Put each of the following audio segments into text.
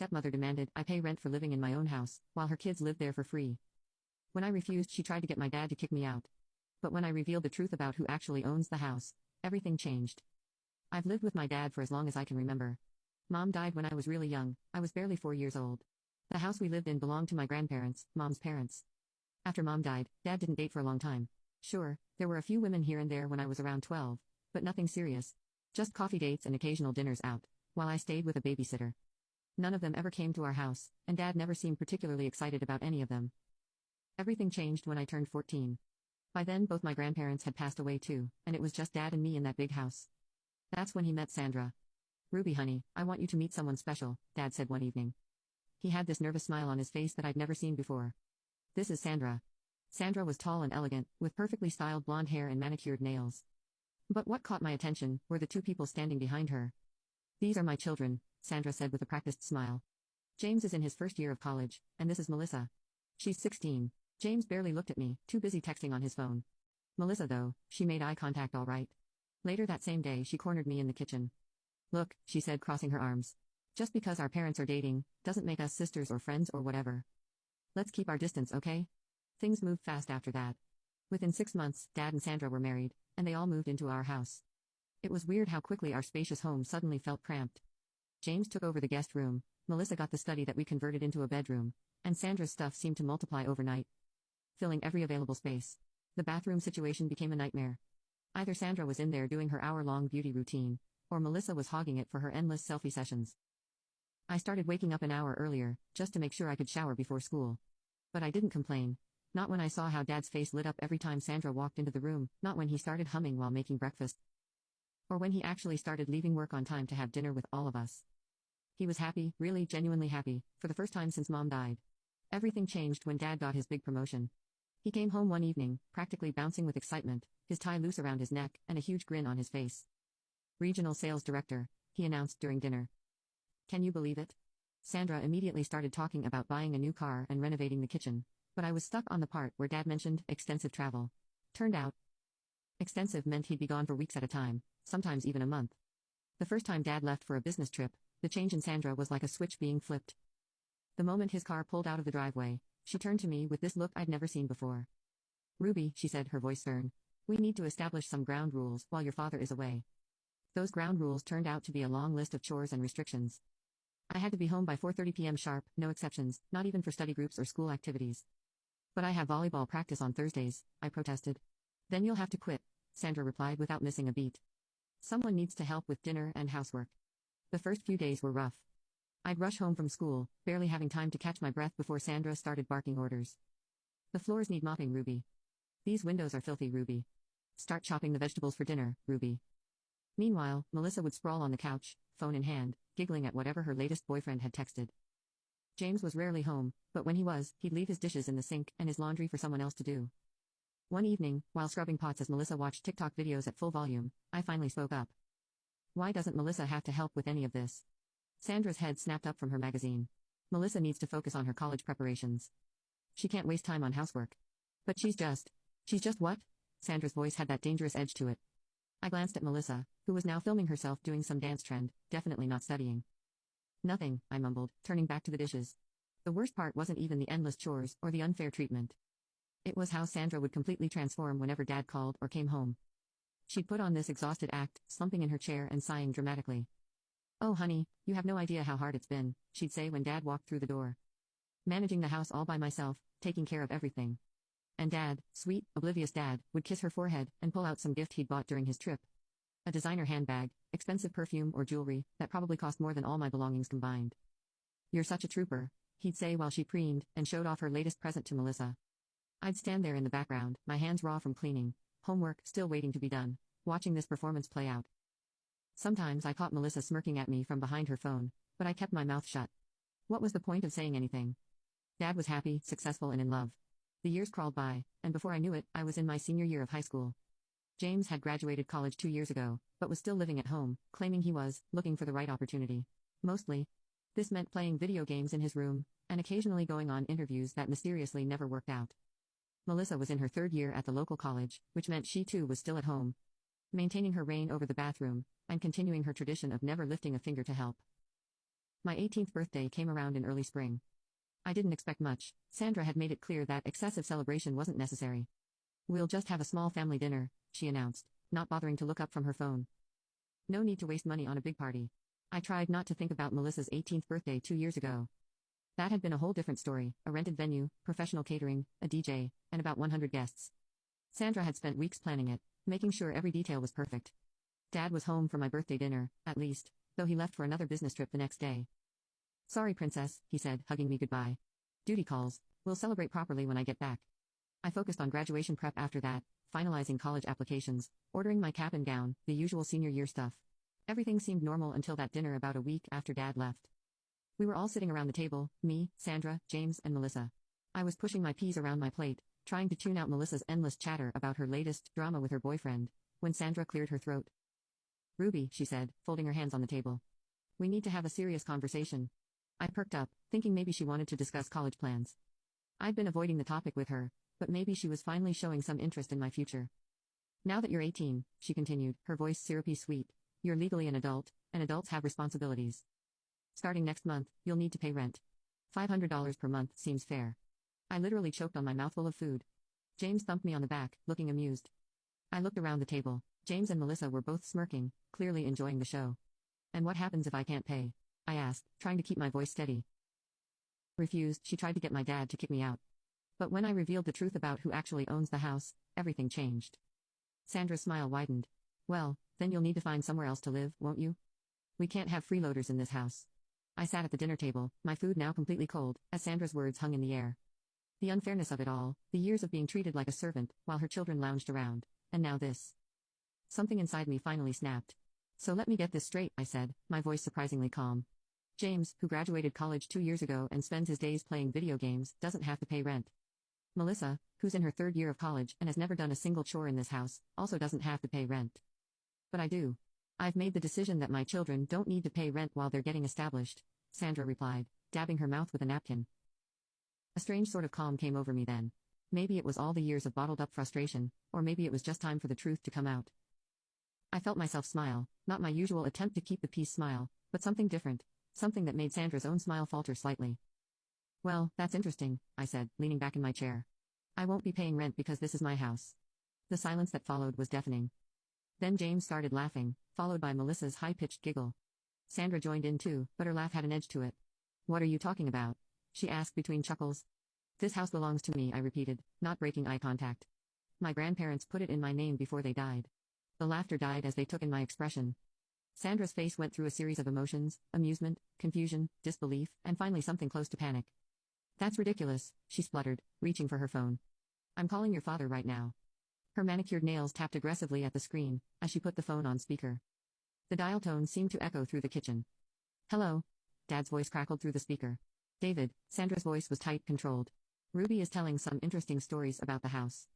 stepmother demanded I pay rent for living in my own house, while her kids lived there for free. When I refused, she tried to get my dad to kick me out. But when I revealed the truth about who actually owns the house, everything changed. I've lived with my dad for as long as I can remember. Mom died when I was really young, I was barely 4 years old. The house we lived in belonged to my grandparents, Mom's parents. After Mom died, Dad didn't date for a long time. Sure, there were a few women here and there when I was around 12, but nothing serious. Just coffee dates and occasional dinners out, while I stayed with a babysitter. None of them ever came to our house, and Dad never seemed particularly excited about any of them. Everything changed when I turned 14. By then both my grandparents had passed away too, and it was just Dad and me in that big house. That's when he met Sandra. "Ruby honey, I want you to meet someone special," Dad said one evening. He had this nervous smile on his face that I'd never seen before. "This is Sandra." Sandra was tall and elegant, with perfectly styled blonde hair and manicured nails. But what caught my attention were the two people standing behind her. "These are my children," Sandra said with a practiced smile. "James is in his first year of college, and this is Melissa. She's 16. James barely looked at me, too busy texting on his phone. Melissa, though, she made eye contact all right. Later that same day, she cornered me in the kitchen. "Look," she said, crossing her arms. "Just because our parents are dating, doesn't make us sisters or friends or whatever. Let's keep our distance, okay?" Things moved fast after that. Within 6 months, Dad and Sandra were married, and they all moved into our house. It was weird how quickly our spacious home suddenly felt cramped. James took over the guest room, Melissa got the study that we converted into a bedroom, and Sandra's stuff seemed to multiply overnight, filling every available space. The bathroom situation became a nightmare. Either Sandra was in there doing her hour-long beauty routine, or Melissa was hogging it for her endless selfie sessions. I started waking up an hour earlier, just to make sure I could shower before school. But I didn't complain. Not when I saw how Dad's face lit up every time Sandra walked into the room, not when he started humming while making breakfast, or when he actually started leaving work on time to have dinner with all of us. He was happy, really, genuinely happy, for the first time since Mom died. Everything changed when Dad got his big promotion. He came home one evening, practically bouncing with excitement, his tie loose around his neck, and a huge grin on his face. "Regional Sales Director," he announced during dinner. "Can you believe it?" Sandra immediately started talking about buying a new car and renovating the kitchen, but I was stuck on the part where Dad mentioned extensive travel. Turned out, extensive meant he'd be gone for weeks at a time, sometimes even a month. The first time Dad left for a business trip, the change in Sandra was like a switch being flipped. The moment his car pulled out of the driveway, she turned to me with this look I'd never seen before. "Ruby," she said, her voice stern, "we need to establish some ground rules while your father is away." Those ground rules turned out to be a long list of chores and restrictions. I had to be home by 4:30 p.m. sharp, no exceptions, not even for study groups or school activities. "But I have volleyball practice on Thursdays," I protested. "Then you'll have to quit," Sandra replied without missing a beat. "Someone needs to help with dinner and housework." The first few days were rough. I'd rush home from school, barely having time to catch my breath before Sandra started barking orders. "The floors need mopping, Ruby. These windows are filthy, Ruby. Start chopping the vegetables for dinner, Ruby." Meanwhile, Melissa would sprawl on the couch, phone in hand, giggling at whatever her latest boyfriend had texted. James was rarely home, but when he was, he'd leave his dishes in the sink and his laundry for someone else to do. One evening, while scrubbing pots as Melissa watched TikTok videos at full volume, I finally spoke up. "Why doesn't Melissa have to help with any of this?" Sandra's head snapped up from her magazine. "Melissa needs to focus on her college preparations. She can't waste time on housework." "But she's just what?" Sandra's voice had that dangerous edge to it. I glanced at Melissa, who was now filming herself doing some dance trend, definitely not studying. "Nothing," I mumbled, turning back to the dishes. The worst part wasn't even the endless chores or the unfair treatment. It was how Sandra would completely transform whenever Dad called or came home. She'd put on this exhausted act, slumping in her chair and sighing dramatically. "Oh honey, you have no idea how hard it's been," she'd say when Dad walked through the door. "Managing the house all by myself, taking care of everything." And Dad, sweet, oblivious Dad, would kiss her forehead and pull out some gift he'd bought during his trip. A designer handbag, expensive perfume or jewelry, that probably cost more than all my belongings combined. "You're such a trooper," he'd say while she preened and showed off her latest present to Melissa. I'd stand there in the background, my hands raw from cleaning, homework still waiting to be done, watching this performance play out. Sometimes I caught Melissa smirking at me from behind her phone, but I kept my mouth shut. What was the point of saying anything? Dad was happy, successful and in love. The years crawled by, and before I knew it, I was in my senior year of high school. James had graduated college 2 years ago, but was still living at home, claiming he was looking for the right opportunity. Mostly. This meant playing video games in his room, and occasionally going on interviews that mysteriously never worked out. Melissa was in her 3rd year at the local college, which meant she too was still at home, maintaining her reign over the bathroom, and continuing her tradition of never lifting a finger to help. My 18th birthday came around in early spring. I didn't expect much. Sandra had made it clear that excessive celebration wasn't necessary. We'll just have a small family dinner, she announced, not bothering to look up from her phone. No need to waste money on a big party. I tried not to think about Melissa's 18th birthday 2 years ago. That had been a whole different story: a rented venue, professional catering, a DJ, and about 100 guests. Sandra had spent weeks planning it, making sure every detail was perfect. Dad was home for my birthday dinner, at least, though he left for another business trip the next day. Sorry, princess, he said, hugging me goodbye. Duty calls. We'll celebrate properly when I get back. I focused on graduation prep after that, finalizing college applications, ordering my cap and gown, the usual senior year stuff. Everything seemed normal until that dinner about a week after Dad left. We were all sitting around the table, me, Sandra, James, and Melissa. I was pushing my peas around my plate, trying to tune out Melissa's endless chatter about her latest drama with her boyfriend, when Sandra cleared her throat. Ruby, she said, folding her hands on the table. We need to have a serious conversation. I perked up, thinking maybe she wanted to discuss college plans. I'd been avoiding the topic with her, but maybe she was finally showing some interest in my future. Now that you're 18, she continued, her voice syrupy sweet, you're legally an adult, and adults have responsibilities. Starting next month, you'll need to pay rent. $500 per month seems fair. I literally choked on my mouthful of food. James thumped me on the back, looking amused. I looked around the table. James and Melissa were both smirking, clearly enjoying the show. And what happens if I can't pay? I asked, trying to keep my voice steady. Refused, she tried to get my dad to kick me out. But when I revealed the truth about who actually owns the house, everything changed. Sandra's smile widened. Well, then you'll need to find somewhere else to live, won't you? We can't have freeloaders in this house. I sat at the dinner table, my food now completely cold, as Sandra's words hung in the air. The unfairness of it all, the years of being treated like a servant, while her children lounged around, and now this. Something inside me finally snapped. So let me get this straight, I said, my voice surprisingly calm. James, who graduated college 2 years ago and spends his days playing video games, doesn't have to pay rent. Melissa, who's in her 3rd year of college and has never done a single chore in this house, also doesn't have to pay rent. But I do. I've made the decision that my children don't need to pay rent while they're getting established, Sandra replied, dabbing her mouth with a napkin. A strange sort of calm came over me then. Maybe it was all the years of bottled-up frustration, or maybe it was just time for the truth to come out. I felt myself smile, not my usual attempt to keep the peace smile, but something different, something that made Sandra's own smile falter slightly. Well, that's interesting, I said, leaning back in my chair. I won't be paying rent because this is my house. The silence that followed was deafening. Then James started laughing, followed by Melissa's high-pitched giggle. Sandra joined in too, but her laugh had an edge to it. What are you talking about? She asked between chuckles. This house belongs to me, I repeated, not breaking eye contact. My grandparents put it in my name before they died. The laughter died as they took in my expression. Sandra's face went through a series of emotions: amusement, confusion, disbelief, and finally something close to panic. That's ridiculous, she spluttered, reaching for her phone. I'm calling your father right now. Her manicured nails tapped aggressively at the screen, as she put the phone on speaker. The dial tone seemed to echo through the kitchen. Hello? Dad's voice crackled through the speaker. David, Sandra's voice was tight, controlled. Ruby is telling some interesting stories about the house.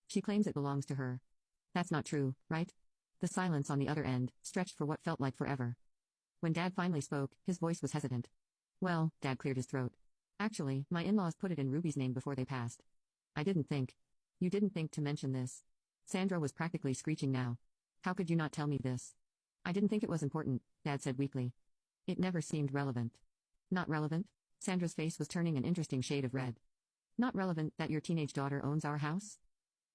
She claims it belongs to her. That's not true, right? The silence on the other end stretched for what felt like forever. When Dad finally spoke, his voice was hesitant. Well, Dad cleared his throat. Actually, my in-laws put it in Ruby's name before they passed. I didn't think. You didn't think to mention this. Sandra was practically screeching now. How could you not tell me this? I didn't think it was important, Dad said weakly. It never seemed relevant. Not relevant? Sandra's face was turning an interesting shade of red. Not relevant that your teenage daughter owns our house?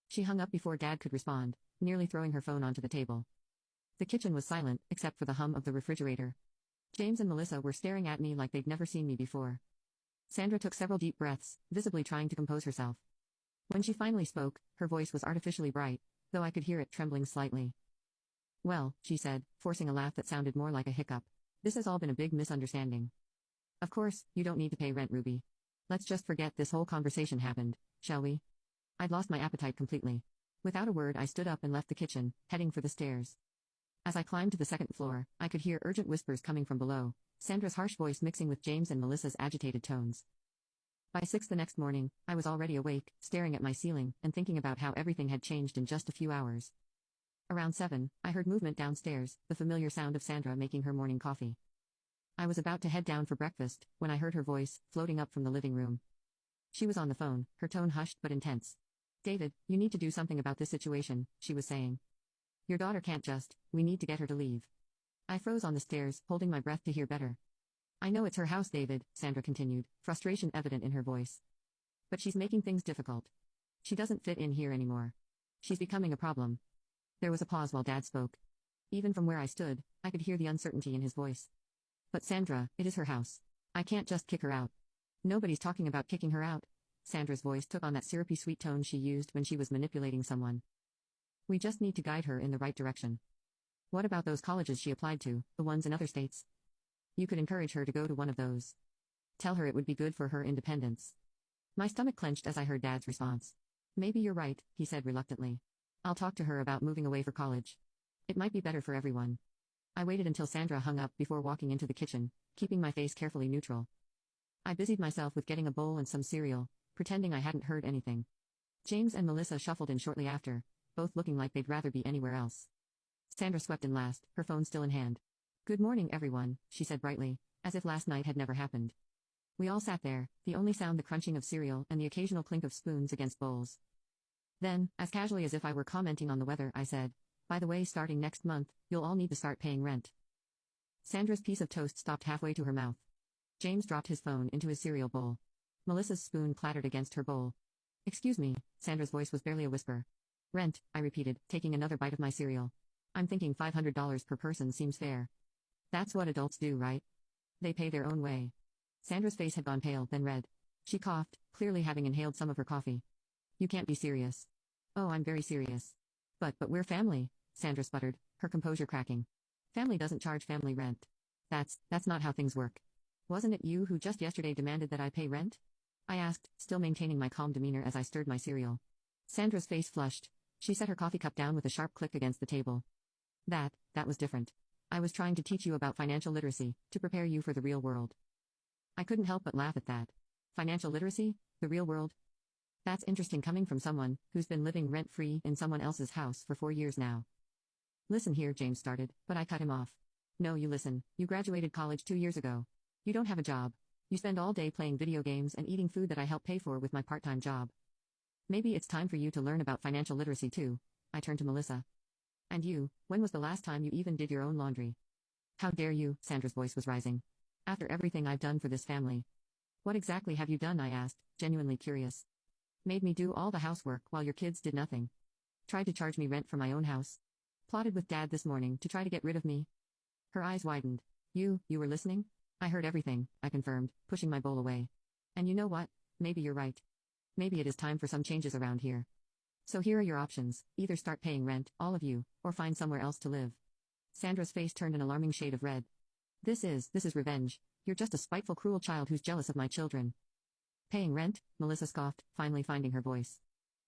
She hung up before Dad could respond, nearly throwing her phone onto the table. The kitchen was silent, except for the hum of the refrigerator. James and Melissa were staring at me like they'd never seen me before. Sandra took several deep breaths, visibly trying to compose herself. When she finally spoke, her voice was artificially bright, though I could hear it trembling slightly. Well, she said, forcing a laugh that sounded more like a hiccup. This has all been a big misunderstanding. Of course, you don't need to pay rent, Ruby. Let's just forget this whole conversation happened, shall we? I'd lost my appetite completely. Without a word, I stood up and left the kitchen, heading for the stairs. As I climbed to the 2nd floor, I could hear urgent whispers coming from below, Sandra's harsh voice mixing with James and Melissa's agitated tones. By 6 the next morning, I was already awake, staring at my ceiling, and thinking about how everything had changed in just a few hours. Around 7, I heard movement downstairs, the familiar sound of Sandra making her morning coffee. I was about to head down for breakfast, when I heard her voice, floating up from the living room. She was on the phone, her tone hushed but intense. David, you need to do something about this situation, she was saying. Your daughter can't just, we need to get her to leave. I froze on the stairs, holding my breath to hear better. I know it's her house, David, Sandra continued, frustration evident in her voice. But she's making things difficult. She doesn't fit in here anymore. She's becoming a problem. There was a pause while Dad spoke. Even from where I stood, I could hear the uncertainty in his voice. But Sandra, it is her house. I can't just kick her out. Nobody's talking about kicking her out. Sandra's voice took on that syrupy sweet tone she used when she was manipulating someone. We just need to guide her in the right direction. What about those colleges she applied to, the ones in other states? You could encourage her to go to one of those. Tell her it would be good for her independence. My stomach clenched as I heard Dad's response. Maybe you're right, he said reluctantly. I'll talk to her about moving away for college. It might be better for everyone. I waited until Sandra hung up before walking into the kitchen, keeping my face carefully neutral. I busied myself with getting a bowl and some cereal, pretending I hadn't heard anything. James and Melissa shuffled in shortly after, both looking like they'd rather be anywhere else. Sandra swept in last, her phone still in hand. Good morning, everyone, she said brightly, as if last night had never happened. We all sat there, the only sound the crunching of cereal and the occasional clink of spoons against bowls. Then, as casually as if I were commenting on the weather, I said, by the way, starting next month, you'll all need to start paying rent. Sandra's piece of toast stopped halfway to her mouth. James dropped his phone into his cereal bowl. Melissa's spoon clattered against her bowl. Excuse me, Sandra's voice was barely a whisper. Rent, I repeated, taking another bite of my cereal. I'm thinking $500 per person seems fair. That's what adults do, right? They pay their own way. Sandra's face had gone pale, then red. She coughed, clearly having inhaled some of her coffee. You can't be serious. Oh, I'm very serious. But we're family, Sandra sputtered, her composure cracking. Family doesn't charge family rent. That's not how things work. Wasn't it you who just yesterday demanded that I pay rent? I asked, still maintaining my calm demeanor as I stirred my cereal. Sandra's face flushed. She set her coffee cup down with a sharp click against the table. That was different. I was trying to teach you about financial literacy, to prepare you for the real world. I couldn't help but laugh at that. Financial literacy? The real world? That's interesting coming from someone who's been living rent-free in someone else's house for 4 years now. Listen here, James started, but I cut him off. No, you listen, you graduated college 2 years ago. You don't have a job. You spend all day playing video games and eating food that I help pay for with my part-time job. Maybe it's time for you to learn about financial literacy too. I turned to Melissa. And you, when was the last time you even did your own laundry? How dare you, Sandra's voice was rising. After everything I've done for this family. What exactly have you done, I asked, genuinely curious. Made me do all the housework while your kids did nothing. Tried to charge me rent for my own house. Plotted with Dad this morning to try to get rid of me. Her eyes widened. You were listening? I heard everything, I confirmed, pushing my bowl away. And you know what? Maybe you're right. Maybe it is time for some changes around here. So here are your options, either start paying rent, all of you, or find somewhere else to live. Sandra's face turned an alarming shade of red. This is revenge. You're just a spiteful, cruel child who's jealous of my children. Paying rent? Melissa scoffed, finally finding her voice.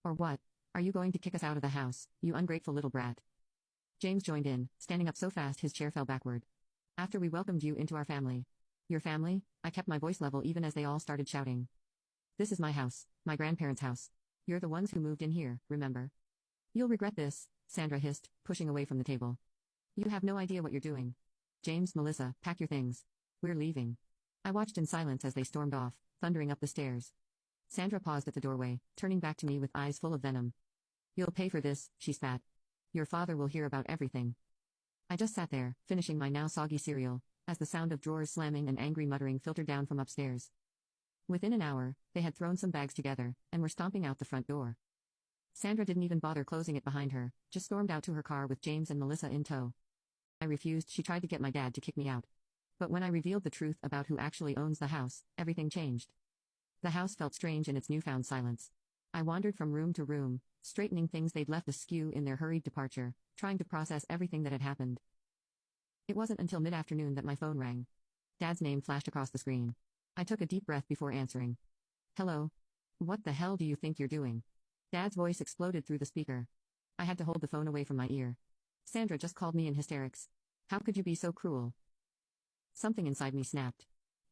Or what? Are you going to kick us out of the house, you ungrateful little brat? James joined in, standing up so fast his chair fell backward. After we welcomed you into our family. Your family? I kept my voice level even as they all started shouting. This is my house, my grandparents' house. You're the ones who moved in here, remember? You'll regret this, Sandra hissed, pushing away from the table. You have no idea what you're doing. James, Melissa, pack your things. We're leaving. I watched in silence as they stormed off, thundering up the stairs. Sandra paused at the doorway, turning back to me with eyes full of venom. You'll pay for this, she spat. Your father will hear about everything. I just sat there, finishing my now soggy cereal, as the sound of drawers slamming and angry muttering filtered down from upstairs. Within an hour, they had thrown some bags together, and were stomping out the front door. Sandra didn't even bother closing it behind her, just stormed out to her car with James and Melissa in tow. I refused. She tried to get my dad to kick me out. But when I revealed the truth about who actually owns the house, everything changed. The house felt strange in its newfound silence. I wandered from room to room, straightening things they'd left askew in their hurried departure, trying to process everything that had happened. It wasn't until mid-afternoon that my phone rang. Dad's name flashed across the screen. I took a deep breath before answering. Hello? What the hell do you think you're doing? Dad's voice exploded through the speaker. I had to hold the phone away from my ear. Sandra just called me in hysterics. How could you be so cruel? Something inside me snapped.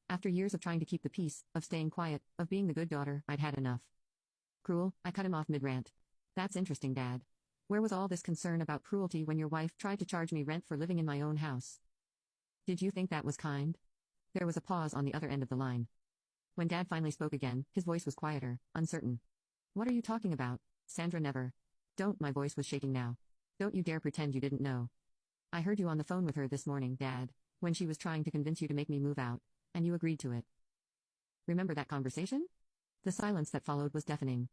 After years of trying to keep the peace, of staying quiet, of being the good daughter, I'd had enough. Cruel? I cut him off mid-rant. That's interesting, Dad. Where was all this concern about cruelty when your wife tried to charge me rent for living in my own house? Did you think that was kind? There was a pause on the other end of the line. When Dad finally spoke again, his voice was quieter, uncertain. What are you talking about? Sandra never. Don't, my voice was shaking now. Don't you dare pretend you didn't know. I heard you on the phone with her this morning, Dad, when she was trying to convince you to make me move out. and you agreed to it. Remember that conversation? The silence that followed was deafening.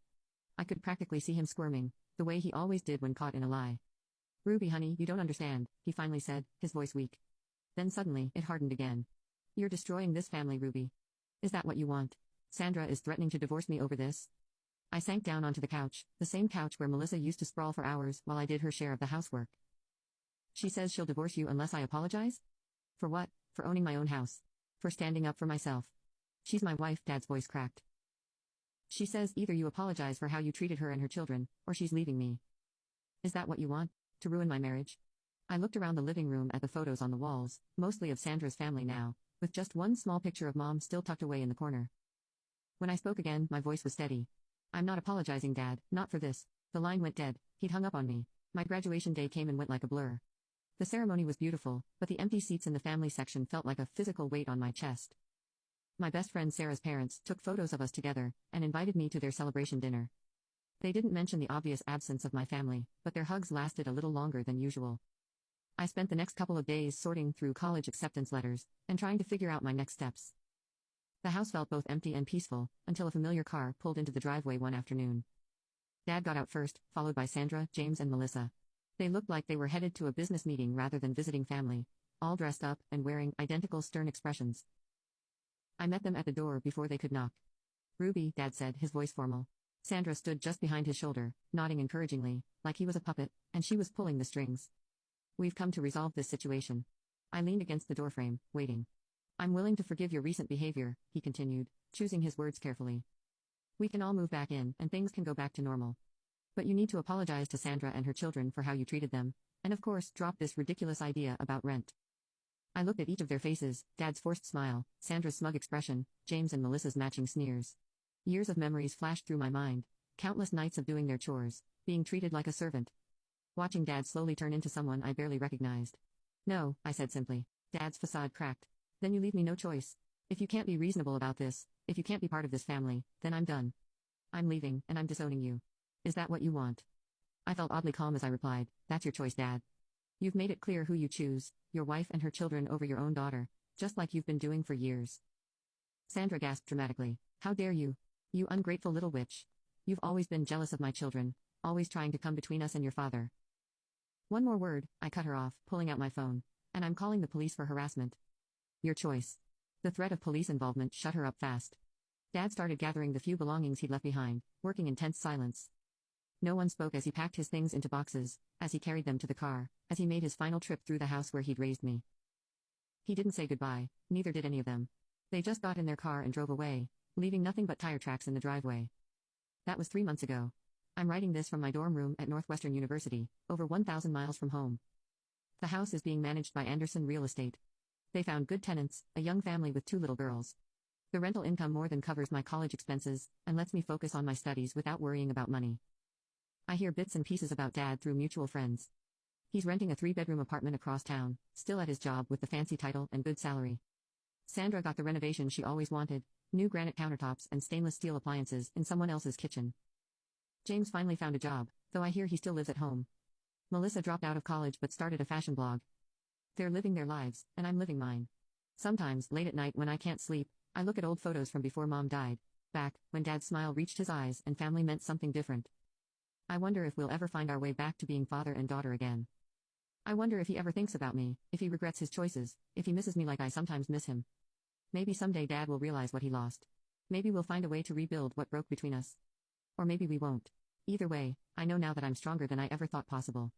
I could practically see him squirming, the way he always did when caught in a lie. Ruby, honey, you don't understand, he finally said, his voice weak. Then suddenly, it hardened again. You're destroying this family, Ruby. Is that what you want? Sandra is threatening to divorce me over this? I sank down onto the couch, the same couch where Melissa used to sprawl for hours while I did her share of the housework. She says she'll divorce you unless I apologize? For what? For owning my own house. For standing up for myself. She's my wife, Dad's voice cracked. She says either you apologize for how you treated her and her children, or she's leaving me. Is that what you want? To ruin my marriage? I looked around the living room at the photos on the walls, mostly of Sandra's family now, with just one small picture of Mom still tucked away in the corner. When I spoke again, my voice was steady. I'm not apologizing, Dad, not for this. The line went dead. He'd hung up on me. My graduation day came and went like a blur. The ceremony was beautiful, but the empty seats in the family section felt like a physical weight on my chest. My best friend Sarah's parents took photos of us together and invited me to their celebration dinner. They didn't mention the obvious absence of my family, but their hugs lasted a little longer than usual. I spent the next couple of days sorting through college acceptance letters and trying to figure out my next steps. The house felt both empty and peaceful until a familiar car pulled into the driveway one afternoon. Dad got out first, followed by Sandra, James, and Melissa. They looked like they were headed to a business meeting rather than visiting family, all dressed up and wearing identical stern expressions. I met them at the door before they could knock. Ruby, Dad said, his voice formal. Sandra stood just behind his shoulder, nodding encouragingly, like he was a puppet, and she was pulling the strings. We've come to resolve this situation. I leaned against the doorframe, waiting. I'm willing to forgive your recent behavior, he continued, choosing his words carefully. We can all move back in, and things can go back to normal. But you need to apologize to Sandra and her children for how you treated them, and of course, drop this ridiculous idea about rent. I looked at each of their faces, Dad's forced smile, Sandra's smug expression, James and Melissa's matching sneers. Years of memories flashed through my mind, countless nights of doing their chores, being treated like a servant. Watching Dad slowly turn into someone I barely recognized. No, I said simply. Dad's facade cracked. Then you leave me no choice. If you can't be reasonable about this, if you can't be part of this family, then I'm done. I'm leaving, and I'm disowning you. Is that what you want? I felt oddly calm as I replied, that's your choice, Dad. You've made it clear who you choose, your wife and her children over your own daughter, just like you've been doing for years. Sandra gasped dramatically. How dare you? You ungrateful little witch. You've always been jealous of my children, always trying to come between us and your father. One more word, I cut her off, pulling out my phone. And I'm calling the police for harassment. Your choice. The threat of police involvement shut her up fast. Dad started gathering the few belongings he'd left behind, working in tense silence. No one spoke as he packed his things into boxes, as he carried them to the car, as he made his final trip through the house where he'd raised me. He didn't say goodbye, neither did any of them. They just got in their car and drove away, leaving nothing but tire tracks in the driveway. That was 3 months ago. I'm writing this from my dorm room at Northwestern University, over 1,000 miles from home. The house is being managed by Anderson Real Estate. They found good tenants, a young family with 2 little girls. The rental income more than covers my college expenses, and lets me focus on my studies without worrying about money. I hear bits and pieces about Dad through mutual friends. He's renting a 3-bedroom apartment across town, still at his job with the fancy title and good salary. Sandra got the renovation she always wanted, new granite countertops and stainless steel appliances in someone else's kitchen. James finally found a job, though I hear he still lives at home. Melissa dropped out of college but started a fashion blog. They're living their lives, and I'm living mine. Sometimes, late at night when I can't sleep, I look at old photos from before Mom died, back, when Dad's smile reached his eyes and family meant something different. I wonder if we'll ever find our way back to being father and daughter again. I wonder if he ever thinks about me, if he regrets his choices, if he misses me like I sometimes miss him. Maybe someday Dad will realize what he lost. Maybe we'll find a way to rebuild what broke between us. Or maybe we won't. Either way, I know now that I'm stronger than I ever thought possible.